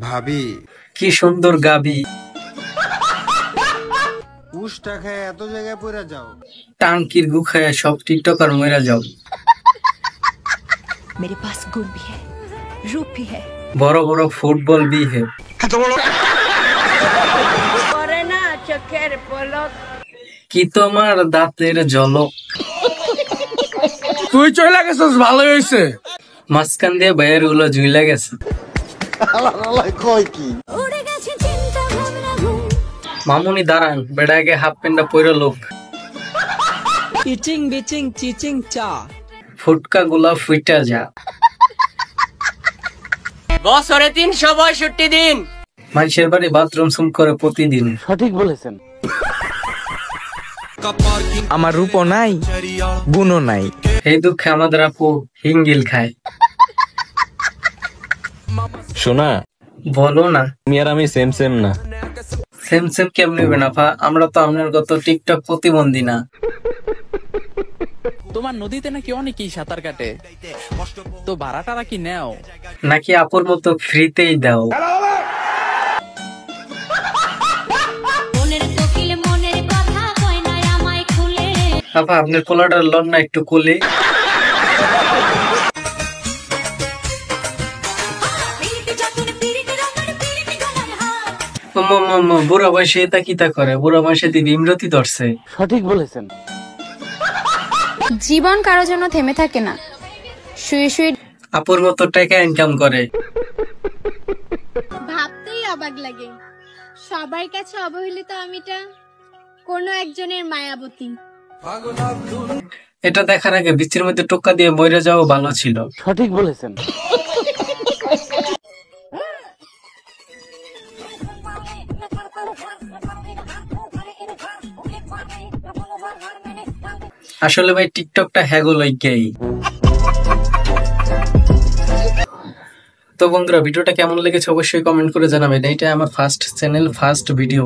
ভাবি কি সুন্দর গাবি, পুষ্টা খায় এত জায়গায় পড়ে যাও। টাঙ্কির গু খায় সব টিকটকার মরে যাও। मेरे पास गुण भी है, रूप भी है। বড় বড় ফুটবল বি হে, করে না চোখের পলক। কি তোমার দাঁতের ঝলক। তুই চলে গেছিস, ভালো হয়েছে। মাঝখান দিয়ে বাইরের গুলো ঝুইলা গেছে। উড়ে গেছে চিন্তা ভাবনা ঘুম। মামুনি দাঁড়ান, বেড়াকে হাফ প্যান্টটা পরে লোক। ইচিং বিচিং চিচিং চা। ফুটকা গুলা ফুইটা যা। বছরে 365 দিন মানুষের বাড়ি বাথরুম সুম করে প্রতিদিন। সঠিক বলেছেন। আমার রূপও নাই, গুণও নাই। এই দুঃখে আমাদের আপু হিঙ্গিল খায়। শোনা, বলো না। তুমি আর আমি সেম সেম না। সেম সেম কেমন হবে না? আমরা তো আপনার কত টিকটক প্রতিবন্ধী না। তোমার নদীতে নাকি অনেকেই সাঁতার কাটে, তো ভাড়াটারা কি নেও? নাকি আপুর মতো ফ্রিতেই দাও? মনের কোকিল মনের কথা কয় না আমায় খুলে। আপা আপনার পোলাটার লন না একটু কোলে। পিরিতি যতন পিরিতি রতন পিরিতি গলার হার। বুড়া বয়সে এটা কিতা করে? বুড়া বয়সে দিদি ইমরতি ধরছে। সঠিক বলেছেন। জীবন কারো জন্য থেমে থাকে না, শুয়ে শুয়ে আপুর মতো টাকা ইনকাম করে। ভাবতেই অবাক লাগে, সবার কাছে অবহেলিত আমিটা কোনো একজনের মায়াবতী। এটা দেখার আগে বৃষ্টির মধ্যে টোক্কা দিয়ে মরে যাওয়া ভালো ছিল। সঠিক বলেছেন। আসলে ভাই টিকটকটা হ্যাগো লইকেই। তো বন্ধুরা, ভিডিওটা কেমন লেগেছে অবশ্যই কমেন্ট করে জানাবেন। এইটা আমার ফার্স্ট চ্যানেল, ফার্স্ট ভিডিও।